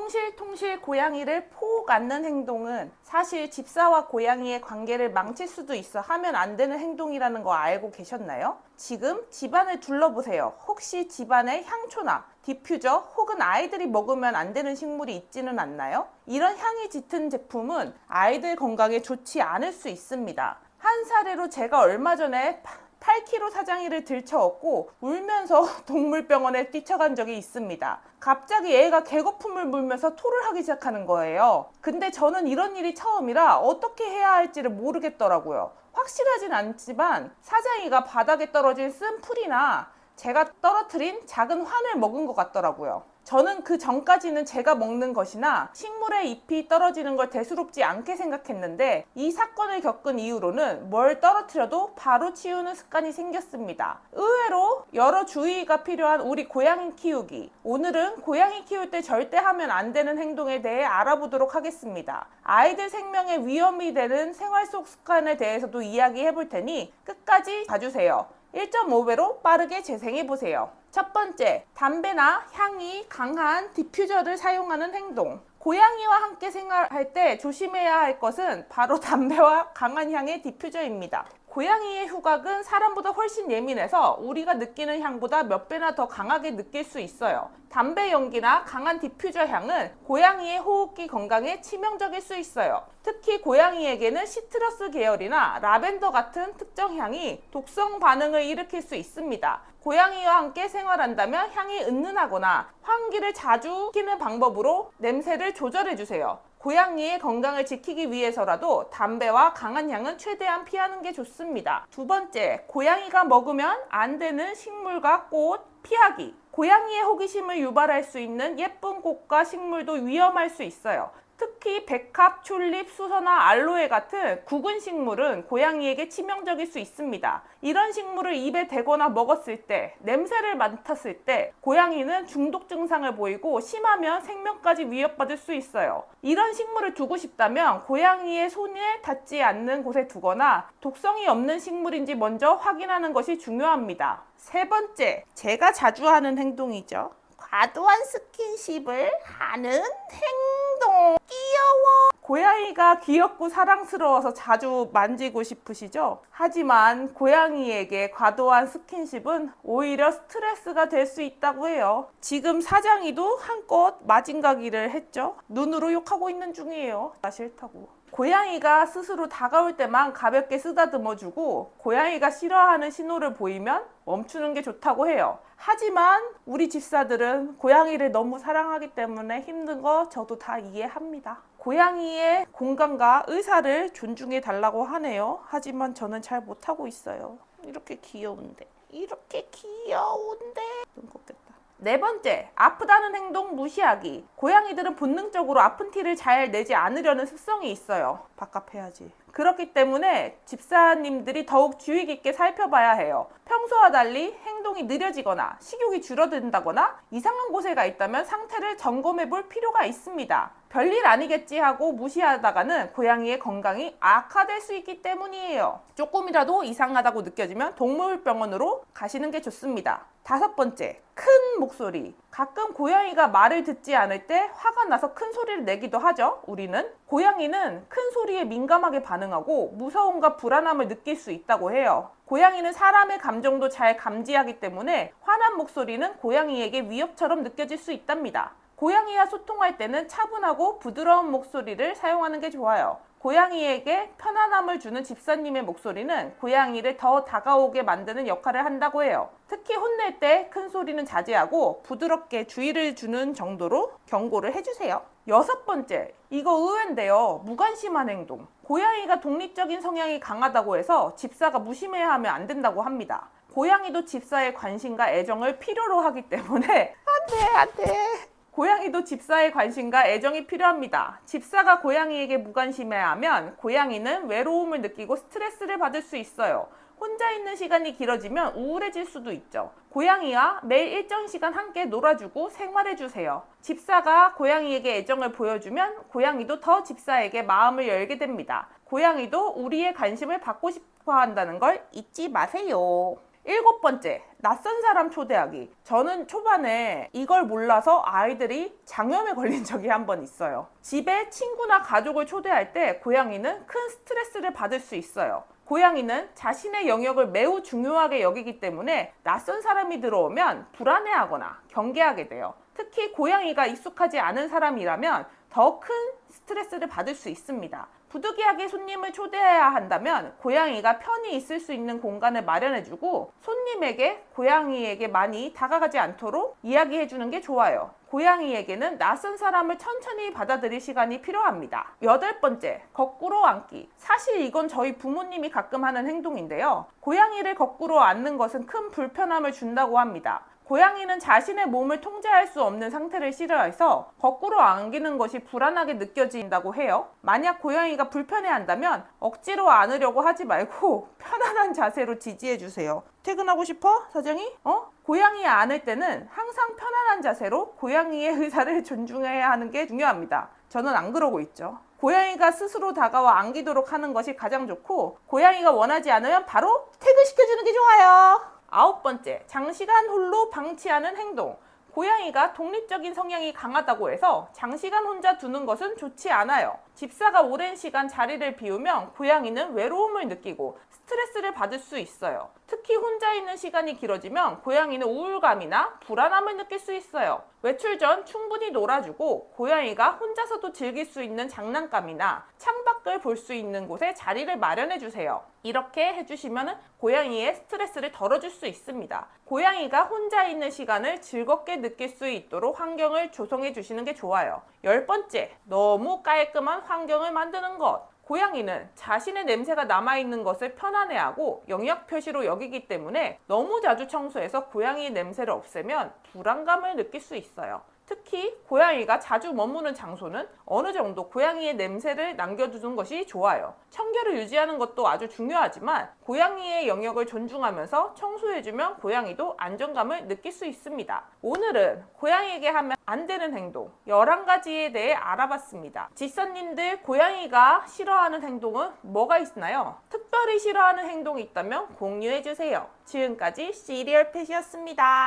통실통실 고양이를 포옥 앉는 행동은 사실 집사와 고양이의 관계를 망칠 수도 있어 하면 안 되는 행동이라는 거 알고 계셨나요? 지금 집안을 둘러보세요. 혹시 집안에 향초나 디퓨저 혹은 아이들이 먹으면 안 되는 식물이 있지는 않나요? 이런 향이 짙은 제품은 아이들 건강에 좋지 않을 수 있습니다. 한 사례로 제가 얼마 전에 8kg 사장이를 들쳐업고 울면서 동물병원에 뛰쳐간 적이 있습니다. 갑자기 애가 개거품을 물면서 토를 하기 시작하는 거예요. 근데 저는 이런 일이 처음이라 어떻게 해야 할지를 모르겠더라고요. 확실하진 않지만 사장이가 바닥에 떨어진 쓴 풀이나 제가 떨어뜨린 작은 환을 먹은 것 같더라고요. 저는 그 전까지는 제가 먹는 것이나 식물의 잎이 떨어지는 걸 대수롭지 않게 생각했는데 이 사건을 겪은 이후로는 뭘 떨어뜨려도 바로 치우는 습관이 생겼습니다. 의외로 여러 주의가 필요한 우리 고양이 키우기. 오늘은 고양이 키울 때 절대 하면 안 되는 행동에 대해 알아보도록 하겠습니다. 아이들 생명에 위험이 되는 생활 속 습관에 대해서도 이야기해 볼 테니 끝까지 봐주세요. 1.5배로 빠르게 재생해보세요. 첫 번째, 담배나 향이 강한 디퓨저를 사용하는 행동. 고양이와 함께 생활할 때 조심해야 할 것은 바로 담배와 강한 향의 디퓨저입니다. 고양이의 후각은 사람보다 훨씬 예민해서 우리가 느끼는 향보다 몇 배나 더 강하게 느낄 수 있어요. 담배 연기나 강한 디퓨저 향은 고양이의 호흡기 건강에 치명적일 수 있어요. 특히 고양이에게는 시트러스 계열이나 라벤더 같은 특정 향이 독성 반응을 일으킬 수 있습니다. 고양이와 함께 생활한다면 향이 은은하거나 환기를 자주 시키는 방법으로 냄새를 조절해주세요. 고양이의 건강을 지키기 위해서라도 담배와 강한 향은 최대한 피하는 게 좋습니다. 두 번째, 고양이가 먹으면 안 되는 식물과 꽃 피하기. 고양이의 호기심을 유발할 수 있는 예쁜 꽃과 식물도 위험할 수 있어요. 특히 백합, 튤립, 수서나 알로에 같은 구근 식물은 고양이에게 치명적일 수 있습니다. 이런 식물을 입에 대거나 먹었을 때, 냄새를 맡았을 때 고양이는 중독 증상을 보이고 심하면 생명까지 위협받을 수 있어요. 이런 식물을 두고 싶다면 고양이의 손에 닿지 않는 곳에 두거나 독성이 없는 식물인지 먼저 확인하는 것이 중요합니다. 세 번째, 제가 자주 하는 행동이죠. 과도한 스킨십을 하는 행동. 귀여워. 고양이가 귀엽고 사랑스러워서 자주 만지고 싶으시죠? 하지만 고양이에게 과도한 스킨십은 오히려 스트레스가 될 수 있다고 해요. 지금 사장이도 한껏 마징가기를 했죠? 눈으로 욕하고 있는 중이에요. 나 싫다고. 고양이가 스스로 다가올 때만 가볍게 쓰다듬어주고 고양이가 싫어하는 신호를 보이면 멈추는 게 좋다고 해요. 하지만 우리 집사들은 고양이를 너무 사랑하기 때문에 힘든 거 저도 다 이해합니다. 고양이의 공간과 의사를 존중해 달라고 하네요. 하지만 저는 잘 못하고 있어요. 이렇게 귀여운데. 눈곱겠다. 네 번째, 아프다는 행동 무시하기. 고양이들은 본능적으로 아픈 티를 잘 내지 않으려는 습성이 있어요. 밥값해야지. 그렇기 때문에 집사님들이 더욱 주의 깊게 살펴봐야 해요. 평소와 달리 행동이 느려지거나 식욕이 줄어든다거나 이상한 곳에 가 있다면 상태를 점검해 볼 필요가 있습니다. 별일 아니겠지 하고 무시하다가는 고양이의 건강이 악화될 수 있기 때문이에요. 조금이라도 이상하다고 느껴지면 동물병원으로 가시는 게 좋습니다. 다섯 번째, 큰 목소리. 가끔 고양이가 말을 듣지 않을 때 화가 나서 큰 소리를 내기도 하죠. 우리는. 고양이는 큰 소리에 민감하게 반응하고 무서움과 불안함을 느낄 수 있다고 해요. 고양이는 사람의 감정도 잘 감지하기 때문에 화난 목소리는 고양이에게 위협처럼 느껴질 수 있답니다. 고양이와 소통할 때는 차분하고 부드러운 목소리를 사용하는 게 좋아요. 고양이에게 편안함을 주는 집사님의 목소리는 고양이를 더 다가오게 만드는 역할을 한다고 해요. 특히 혼낼 때 큰 소리는 자제하고 부드럽게 주의를 주는 정도로 경고를 해주세요. 여섯 번째, 이거 의외인데요. 무관심한 행동. 고양이가 독립적인 성향이 강하다고 해서 집사가 무심해야 하면 안 된다고 합니다. 고양이도 집사의 관심과 애정을 필요로 하기 때문에 안 돼. 고양이도 집사의 관심과 애정이 필요합니다. 집사가 고양이에게 무관심해하면 고양이는 외로움을 느끼고 스트레스를 받을 수 있어요. 혼자 있는 시간이 길어지면 우울해질 수도 있죠. 고양이와 매일 일정 시간 함께 놀아주고 생활해주세요. 집사가 고양이에게 애정을 보여주면 고양이도 더 집사에게 마음을 열게 됩니다. 고양이도 우리의 관심을 받고 싶어 한다는 걸 잊지 마세요. 7번째, 낯선 사람 초대하기. 저는 초반에 이걸 몰라서 아이들이 장염에 걸린 적이 한 번 있어요. 집에 친구나 가족을 초대할 때 고양이는 큰 스트레스를 받을 수 있어요. 고양이는 자신의 영역을 매우 중요하게 여기기 때문에 낯선 사람이 들어오면 불안해하거나 경계하게 돼요. 특히 고양이가 익숙하지 않은 사람이라면 더 큰 스트레스를 받을 수 있습니다. 부득이하게 손님을 초대해야 한다면 고양이가 편히 있을 수 있는 공간을 마련해주고 손님에게 고양이에게 많이 다가가지 않도록 이야기해주는 게 좋아요. 고양이에게는 낯선 사람을 천천히 받아들일 시간이 필요합니다. 8번째, 거꾸로 앉기. 사실 이건 저희 부모님이 가끔 하는 행동인데요. 고양이를 거꾸로 앉는 것은 큰 불편함을 준다고 합니다. 고양이는 자신의 몸을 통제할 수 없는 상태를 싫어해서 거꾸로 안기는 것이 불안하게 느껴진다고 해요. 만약 고양이가 불편해한다면 억지로 안으려고 하지 말고 편안한 자세로 지지해주세요. 퇴근하고 싶어? 사장이? 고양이 안을 때는 항상 편안한 자세로 고양이의 의사를 존중해야 하는 게 중요합니다. 저는 안 그러고 있죠. 고양이가 스스로 다가와 안기도록 하는 것이 가장 좋고 고양이가 원하지 않으면 바로 퇴근시켜주는 게 좋아요. 9번째, 장시간 홀로 방치하는 행동. 고양이가 독립적인 성향이 강하다고 해서 장시간 혼자 두는 것은 좋지 않아요. 집사가 오랜 시간 자리를 비우면 고양이는 외로움을 느끼고 스트레스를 받을 수 있어요. 특히 혼자 있는 시간이 길어지면 고양이는 우울감이나 불안함을 느낄 수 있어요. 외출 전 충분히 놀아주고 고양이가 혼자서도 즐길 수 있는 장난감이나 창밖을 볼 수 있는 곳에 자리를 마련해 주세요. 이렇게 해주시면 고양이의 스트레스를 덜어줄 수 있습니다. 고양이가 혼자 있는 시간을 즐겁게 느낄 수 있도록 환경을 조성해 주시는 게 좋아요. 10번째, 너무 깔끔한 환경을 만드는 것. 고양이는 자신의 냄새가 남아있는 것을 편안해하고 영역 표시로 여기기 때문에 너무 자주 청소해서 고양이의 냄새를 없애면 불안감을 느낄 수 있어요. 특히 고양이가 자주 머무는 장소는 어느 정도 고양이의 냄새를 남겨두는 것이 좋아요. 청결을 유지하는 것도 아주 중요하지만 고양이의 영역을 존중하면서 청소해주면 고양이도 안정감을 느낄 수 있습니다. 오늘은 고양이에게 하면 안 되는 행동 11가지에 대해 알아봤습니다. 집사님들 고양이가 싫어하는 행동은 뭐가 있나요? 특별히 싫어하는 행동이 있다면 공유해주세요. 지금까지 시리얼 펫이었습니다.